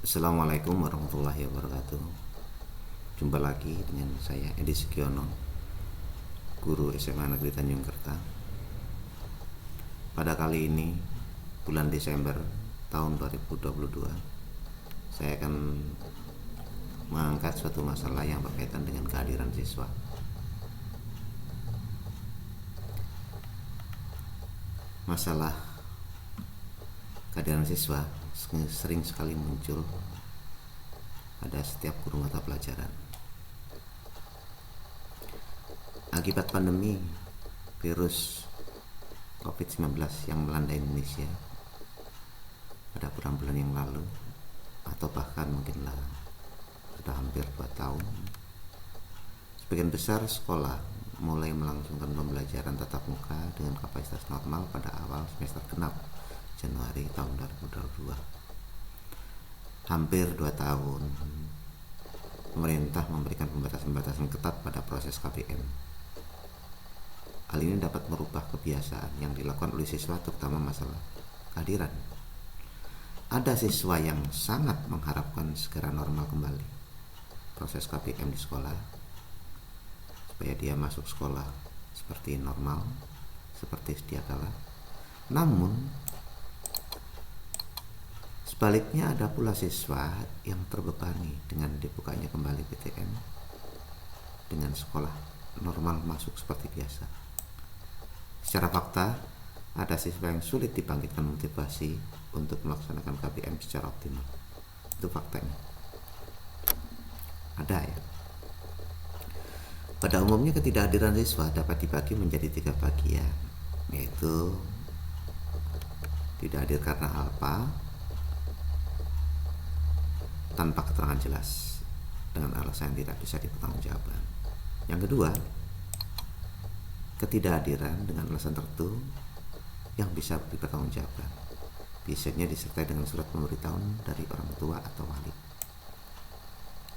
Assalamualaikum warahmatullahi wabarakatuh. Jumpa lagi dengan saya Edi Sugiono, guru SMA Negeri Tanjung Kerta. Pada kali ini, bulan Desember tahun 2022, saya akan mengangkat suatu masalah yang berkaitan dengan kehadiran siswa. Masalah kehadiran siswa sering sekali muncul pada setiap guru mata pelajaran. Akibat pandemi virus COVID-19 yang melanda Indonesia pada bulan-bulan yang lalu, atau bahkan mungkinlah sudah hampir 2 tahun, sebagian besar sekolah mulai melangsungkan pembelajaran tatap muka dengan kapasitas normal pada awal semester genap Januari tahun 2022. Hampir 2 tahun pemerintah memberikan pembatasan-pembatasan ketat pada proses KBM. Hal ini dapat merubah kebiasaan yang dilakukan oleh siswa, terutama masalah kehadiran. Ada siswa yang sangat mengharapkan segera normal kembali proses KBM di sekolah, supaya dia masuk sekolah seperti normal, seperti sedia kala. Namun sebaliknya ada pula siswa yang terbebani dengan dibukanya kembali PTM dengan sekolah normal masuk seperti biasa. Secara fakta, ada siswa yang sulit dibangkitkan motivasi untuk melaksanakan KBM secara optimal. Itu faktanya. Ada ya. Pada umumnya ketidakhadiran siswa dapat dibagi menjadi 3 bagian, yaitu tidak hadir karena apa, tanpa keterangan jelas, dengan alasan yang tidak bisa dipertanggungjawabkan. Yang kedua, ketidakhadiran dengan alasan tertentu yang bisa dipertanggungjawabkan, biasanya disertai dengan surat pemberitahuan dari orang tua atau wali.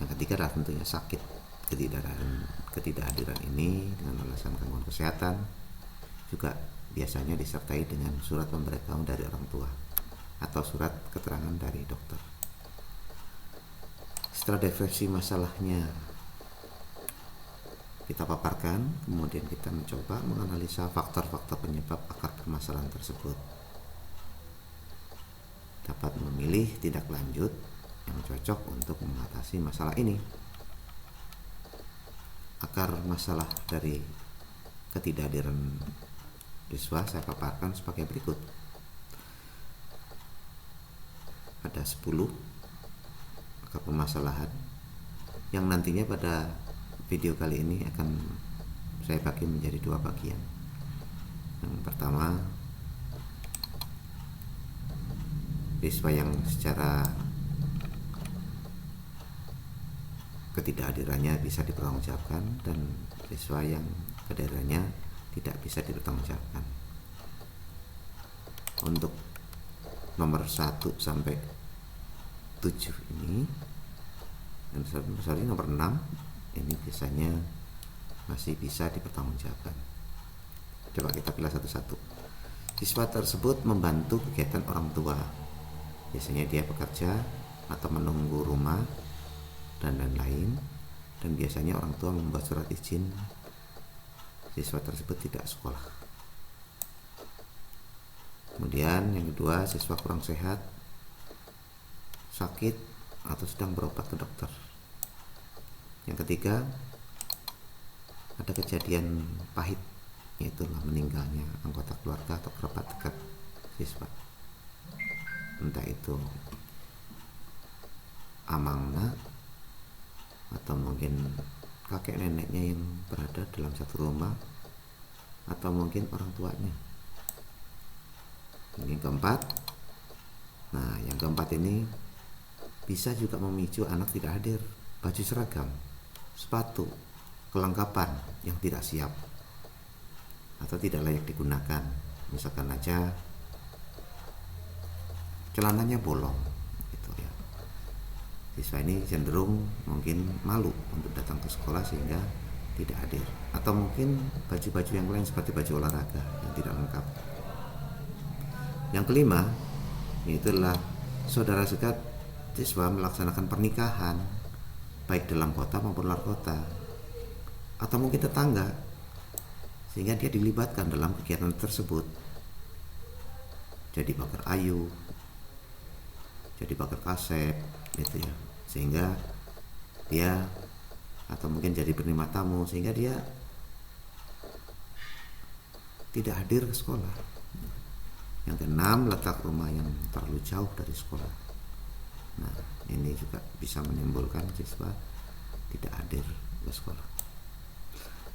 Yang ketiga adalah tentunya sakit. Ketidakhadiran ini dengan alasan gangguan kesehatan juga biasanya disertai dengan surat pemberitahuan dari orang tua atau surat keterangan dari dokter. Setelah definisi masalahnya kita paparkan, kemudian kita mencoba menganalisa faktor-faktor penyebab akar permasalahan tersebut, dapat memilih tindak lanjut yang cocok untuk mengatasi masalah ini. Akar masalah dari ketidakhadiran siswa saya paparkan sebagai berikut. Ada 10 akar permasalahan yang nantinya pada video kali ini akan saya bagi menjadi 2 bagian. Yang pertama, siswa yang secara ketidakhadirannya bisa dipertanggungjawabkan dan siswa yang kehadirannya tidak bisa dipertanggungjawabkan. Untuk nomor 1 sampai 7 ini, dan nomor 6 ini biasanya masih bisa dipertanggungjawabkan. Coba kita pilih satu-satu. Siswa tersebut membantu kegiatan orang tua, biasanya dia bekerja atau menunggu rumah dan lain-lain, dan biasanya orang tua membuat surat izin siswa tersebut tidak sekolah. Kemudian yang kedua, siswa kurang sehat, sakit, atau sedang berobat ke dokter. Yang ketiga, ada kejadian pahit, yaitu meninggalnya anggota keluarga atau kerabat dekat siswa, entah itu amangna atau mungkin kakek neneknya yang berada dalam satu rumah, atau mungkin orang tuanya. Yang keempat, yang keempat ini bisa juga memicu anak tidak hadir. Baju seragam, sepatu, kelengkapan yang tidak siap atau tidak layak digunakan. Misalkan aja celananya bolong gitu ya. Siswa ini cenderung mungkin malu untuk datang ke sekolah sehingga tidak hadir, atau mungkin baju-baju yang lain seperti baju olahraga yang tidak lengkap. Yang kelima, yaitu adalah saudara sekat siswa melaksanakan pernikahan baik dalam kota maupun luar kota, atau mungkin tetangga, sehingga dia dilibatkan dalam kegiatan tersebut. Jadi bakar ayu, jadi bakar kaset gitu ya, sehingga dia, atau mungkin jadi penerima tamu, sehingga dia tidak hadir ke sekolah. Yang keenam, letak rumah yang terlalu jauh dari sekolah. Nah, ini juga bisa menimbulkan siswa tidak hadir ke sekolah.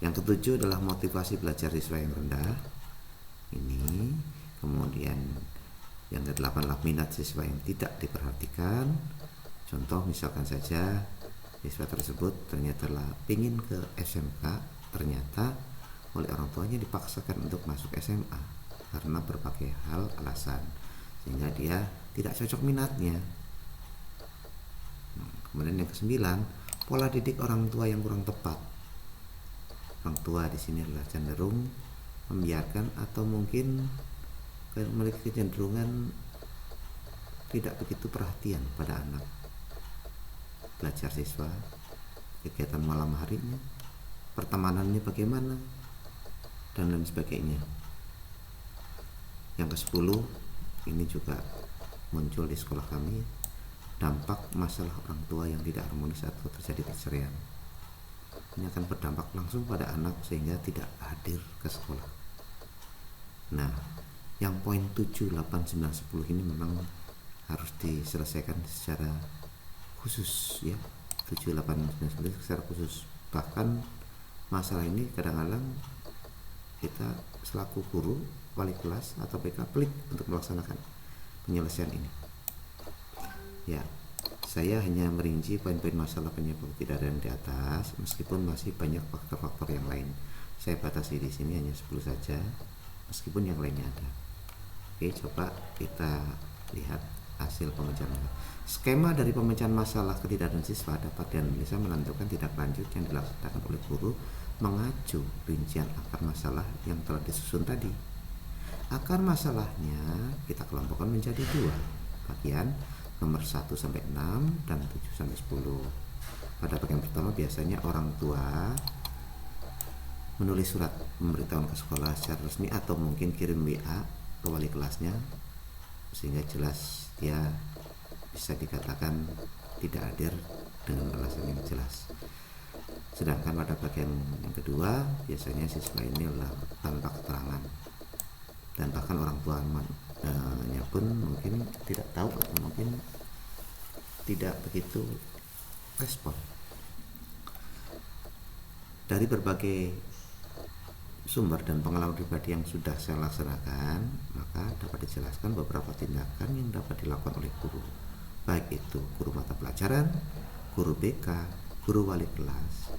Yang ketujuh adalah motivasi belajar siswa yang rendah. Ini kemudian yang ke-8 adalah minat siswa yang tidak diperhatikan. Contoh misalkan saja siswa tersebut ternyata ingin ke SMK, ternyata oleh orang tuanya dipaksakan untuk masuk SMA karena berbagai hal alasan, sehingga dia tidak cocok minatnya. Kemudian yang ke-9, pola didik orang tua yang kurang tepat. Orang tua di sini adalah cenderung membiarkan atau mungkin memiliki kecenderungan tidak begitu perhatian pada anak. Belajar siswa, kegiatan malam harinya, pertemanannya bagaimana, dan lain sebagainya. Yang ke-10, ini juga muncul di sekolah kami, dampak masalah orang tua yang tidak harmonis atau terjadi perceraian. Ini akan berdampak langsung pada anak sehingga tidak hadir ke sekolah. Nah, yang poin 7, 8, 9, 10 ini memang harus diselesaikan secara khusus ya. 7, 8, 9, 10 secara khusus. Bahkan masalah ini kadang-kadang kita selaku guru, wali kelas atau PK pelik untuk melaksanakan penyelesaian ini. Ya, saya hanya merinci poin-poin masalah penyebab tidak ada di atas, meskipun masih banyak faktor-faktor yang lain. Saya batasi di sini hanya 10 saja, meskipun yang lainnya ada. Oke, coba kita lihat hasil pemecahan masalah. Skema dari pemecahan masalah ketidakadilan siswa dapat dan bisa menentukan tindak lanjut yang dilaksanakan oleh guru mengacu rincian akar masalah yang telah disusun tadi. Akar masalahnya kita kelompokkan menjadi 2 bagian, nomor 1 sampai 6 dan 7 sampai 10. Pada bagian pertama biasanya orang tua menulis surat memberitahukan ke sekolah secara resmi atau mungkin kirim WA ke wali kelasnya sehingga jelas dia bisa dikatakan tidak hadir dengan alasan yang jelas. Sedangkan pada bagian yang kedua biasanya siswa ini adalah tanpa keterangan, dan bahkan orang tuanya pun mungkin tidak tahu atau mungkin tidak begitu respon. Dari berbagai sumber dan pengalaman pribadi yang sudah saya laksanakan, maka dapat dijelaskan beberapa tindakan yang dapat dilakukan oleh guru, baik itu guru mata pelajaran, guru BK, guru wali kelas,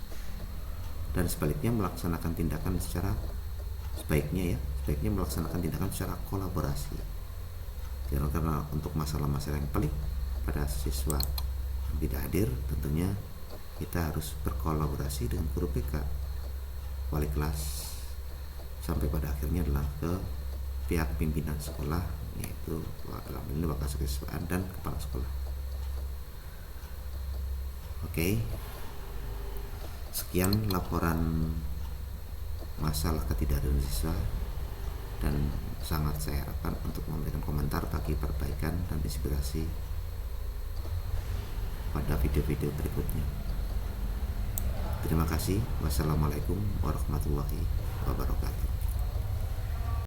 dan sebaliknya melaksanakan tindakan secara sebaiknya melaksanakan tindakan secara kolaborasi. Karena untuk masalah-masalah yang pelik pada siswa yang tidak hadir, tentunya kita harus berkolaborasi dengan guru BK, wali kelas, sampai pada akhirnya adalah ke pihak pimpinan sekolah, yaitu dalam ini wakil kesiswaan dan kepala sekolah. Oke, sekian laporan masalah ketidakadilan siswa, dan sangat saya harapkan untuk memberikan komentar bagi perbaikan dan inspirasi pada video-video berikutnya. Terima kasih. Wassalamualaikum warahmatullahi wabarakatuh.